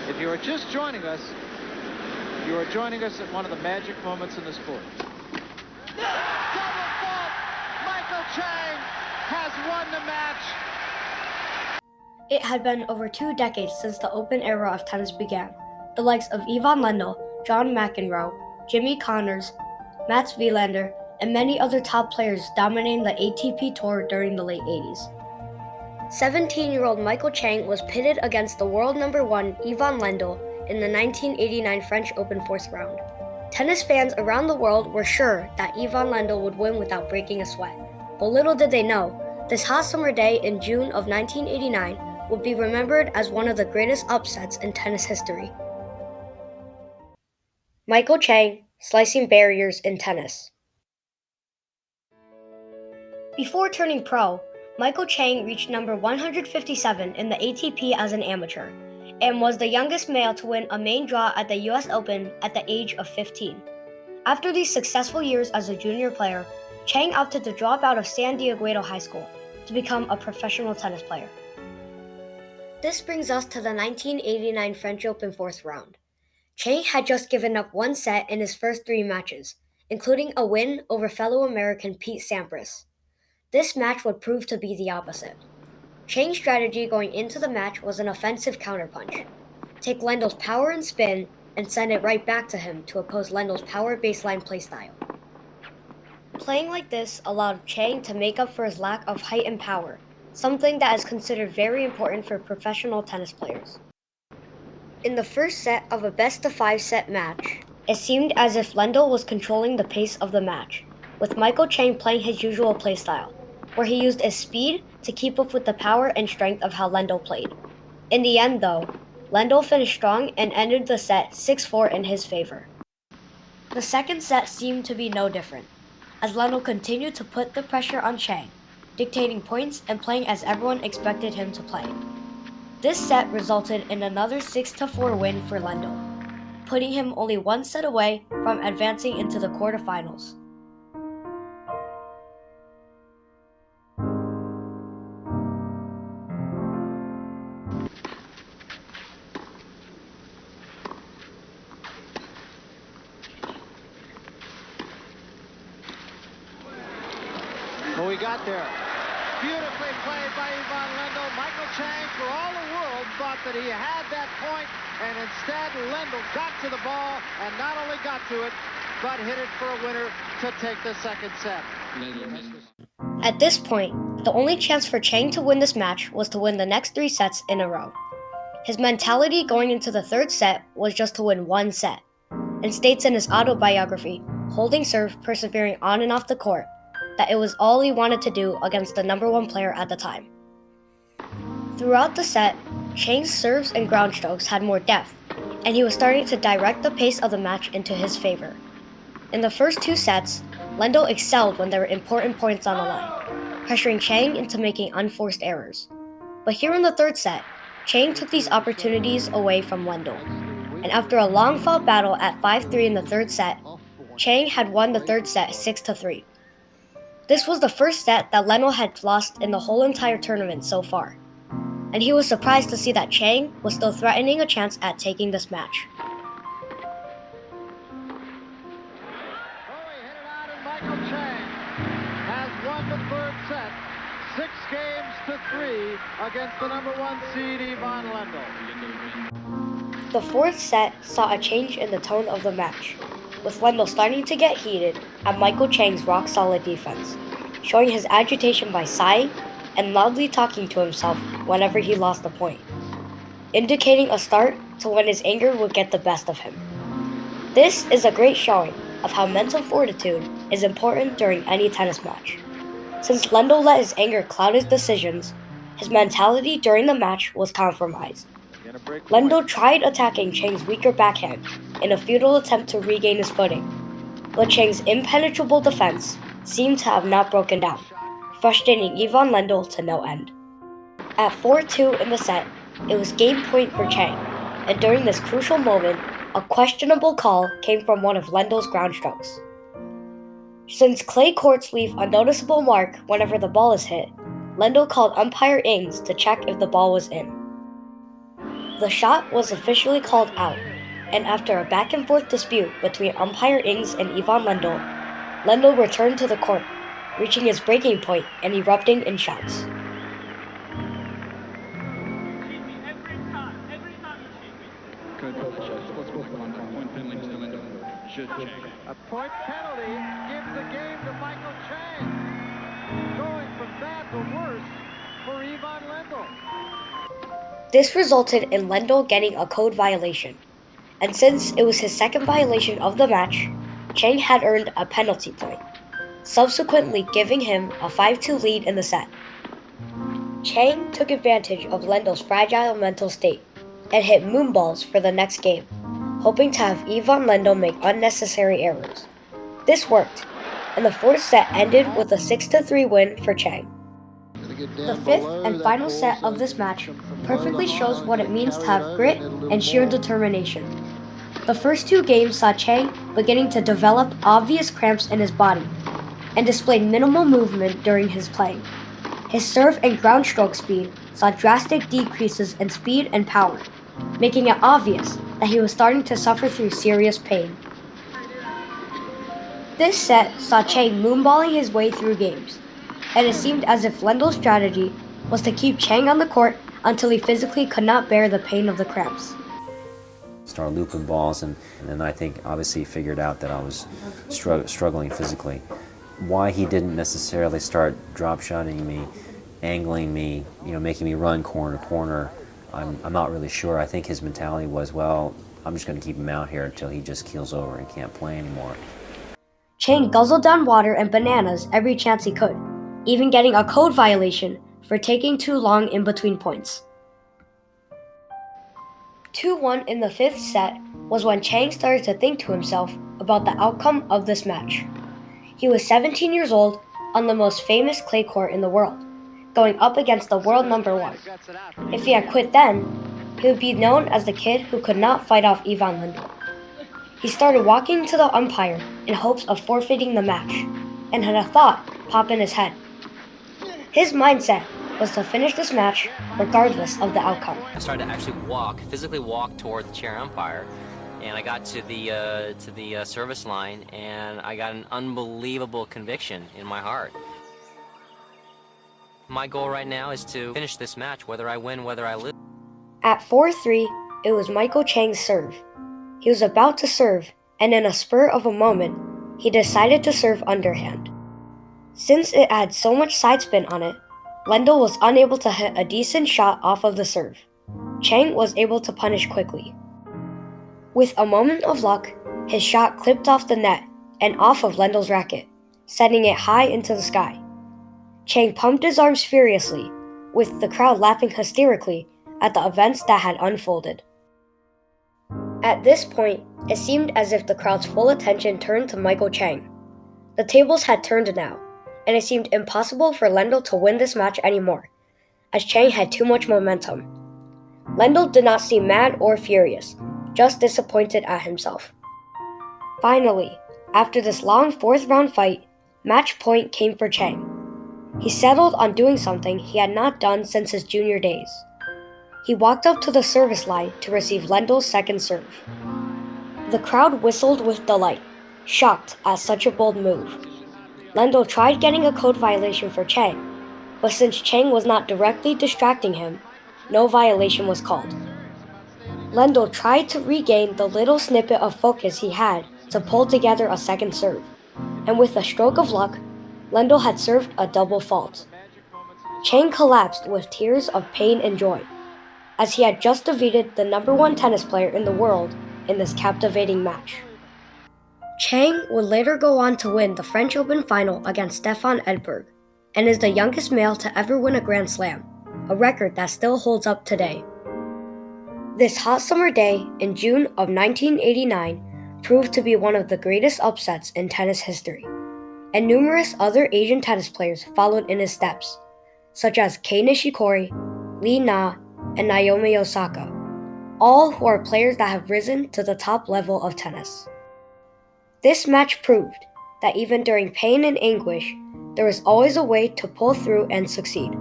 If you are just joining us, you are joining us at one of the magic moments in the sport. Double fault! Michael Chang has won the match. It had been over 2 decades since the open era of tennis began. The likes of Ivan Lendl, John McEnroe, Jimmy Connors, Mats Wilander, and many other top players dominating the ATP Tour during the late 80s. 17-year-old Michael Chang was pitted against the world number 1 Ivan Lendl in the 1989 French Open fourth round. Tennis fans around the world were sure that Ivan Lendl would win without breaking a sweat, but little did they know, this hot summer day in June of 1989 would be remembered as one of the greatest upsets in tennis history. Michael Chang, slicing barriers in tennis. Before turning pro, Michael Chang reached number 157 in the ATP as an amateur, and was the youngest male to win a main draw at the US Open at the age of 15. After these successful years as a junior player, Chang opted to drop out of San Diego High School to become a professional tennis player. This brings us to the 1989 French Open fourth round. Chang had just given up one set in his first 3 matches, including a win over fellow American Pete Sampras. This match would prove to be the opposite. Chang's strategy going into the match was an offensive counterpunch. Take Lendl's power and spin and send it right back to him to oppose Lendl's power baseline playstyle. Playing like this allowed Chang to make up for his lack of height and power, something that is considered very important for professional tennis players. In the first set of a best-of-5 set match, it seemed as if Lendl was controlling the pace of the match, with Michael Chang playing his usual playstyle, where he used his speed to keep up with the power and strength of how Lendl played. In the end, though, Lendl finished strong and ended the set 6-4 in his favor. The second set seemed to be no different, as Lendl continued to put the pressure on Chang, dictating points and playing as everyone expected him to play. This set resulted in another 6-4 win for Lendl, putting him only one set away from advancing into the quarterfinals. Well, we got there. Beautifully played by Ivan Lendl. Michael Chang, for all the world, thought that he had that point, and instead Lendl got to the ball, and not only got to it, but hit it for a winner to take the second set. At this point, the only chance for Chang to win this match was to win the next 3 sets in a row. His mentality going into the third set was just to win one set, and states in his autobiography, Holding Serve, Persevering on and off the court, that it was all he wanted to do against the number 1 player at the time. Throughout the set, Chang's serves and ground strokes had more depth, and he was starting to direct the pace of the match into his favor. In the first 2 sets, Lendl excelled when there were important points on the line, pressuring Chang into making unforced errors. But here in the third set, Chang took these opportunities away from Lendl, and after a long-fought battle at 5-3 in the third set, Chang had won the third set 6-3. This was the first set that Lendl had lost in the whole entire tournament so far, and he was surprised to see that Chang was still threatening a chance at taking this match. He hit it out, and Michael Chang has won the third set, 6-3 against the number 1 seed, Ivan Lendl. The fourth set saw a change in the tone of the match, with Lendl starting to get heated at Michael Chang's rock-solid defense, showing his agitation by sighing and loudly talking to himself whenever he lost a point, indicating a start to when his anger would get the best of him. This is a great showing of how mental fortitude is important during any tennis match. Since Lendl let his anger cloud his decisions, his mentality during the match was compromised. Lendl tried attacking Chang's weaker backhand in a futile attempt to regain his footing, but Chang's impenetrable defense seemed to have not broken down, frustrating Ivan Lendl to no end. At 4-2 in the set, it was game point for Chang, and during this crucial moment, a questionable call came from one of Lendl's ground strokes. Since clay courts leave a noticeable mark whenever the ball is hit, Lendl called umpire Ings to check if the ball was in. The shot was officially called out, and after a back-and-forth dispute between umpire Ings and Ivan Lendl, Lendl returned to the court, reaching his breaking point and erupting in shouts. A point penalty gives the game to Michael Chang. Going from bad to worse for Ivan Lendl. This resulted in Lendl getting a code violation, and since it was his second violation of the match, Chang had earned a penalty point, subsequently giving him a 5-2 lead in the set. Chang took advantage of Lendl's fragile mental state and hit moonballs for the next game, hoping to have Ivan Lendl make unnecessary errors. This worked, and the fourth set ended with a 6-3 win for Chang. The fifth and final set of this match perfectly shows what it means to have grit and sheer determination. The first two games saw Chang beginning to develop obvious cramps in his body and displayed minimal movement during his play. His serve and ground stroke speed saw drastic decreases in speed and power, making it obvious that he was starting to suffer through serious pain. This set saw Chang moonballing his way through games, and it seemed as if Lendl's strategy was to keep Chang on the court until he physically could not bear the pain of the cramps. Started looping balls, and then I think obviously he figured out that I was struggling physically. Why he didn't necessarily start drop shotting me, angling me, making me run corner to corner, I'm not really sure. I think his mentality was, well, I'm just going to keep him out here until he just keels over and can't play anymore. Chang guzzled down water and bananas every chance he could, even getting a code violation for taking too long in between points. 2-1 in the fifth set was when Chang started to think to himself about the outcome of this match. He was 17 years old on the most famous clay court in the world, going up against the world number one. If he had quit then, he would be known as the kid who could not fight off Ivan Lendl. He started walking to the umpire in hopes of forfeiting the match, and had a thought pop in his head. His mindset was to finish this match regardless of the outcome. I started to actually physically walk toward the chair umpire, and I got to the service line, and I got an unbelievable conviction in my heart. My goal right now is to finish this match, whether I win, whether I lose. At 4-3, it was Michael Chang's serve. He was about to serve, and in a spur of a moment, he decided to serve underhand. Since it had so much side spin on it, Lendl was unable to hit a decent shot off of the serve. Chang was able to punish quickly. With a moment of luck, his shot clipped off the net and off of Lendl's racket, sending it high into the sky. Chang pumped his arms furiously, with the crowd laughing hysterically at the events that had unfolded. At this point, it seemed as if the crowd's full attention turned to Michael Chang. The tables had turned now, and it seemed impossible for Lendl to win this match anymore, as Chang had too much momentum. Lendl did not seem mad or furious, just disappointed at himself. Finally, after this long fourth-round fight, match point came for Chang. He settled on doing something he had not done since his junior days. He walked up to the service line to receive Lendl's second serve. The crowd whistled with delight, shocked at such a bold move. Lendl tried getting a code violation for Chang, but since Chang was not directly distracting him, no violation was called. Lendl tried to regain the little snippet of focus he had to pull together a second serve, and with a stroke of luck, Lendl had served a double fault. Chang collapsed with tears of pain and joy, as he had just defeated the number one tennis player in the world in this captivating match. Chang would later go on to win the French Open final against Stefan Edberg, and is the youngest male to ever win a Grand Slam, a record that still holds up today. This hot summer day in June of 1989 proved to be one of the greatest upsets in tennis history, and numerous other Asian tennis players followed in his steps, such as Kei Nishikori, Lee Na, and Naomi Osaka, all who are players that have risen to the top level of tennis. This match proved that even during pain and anguish, there is always a way to pull through and succeed.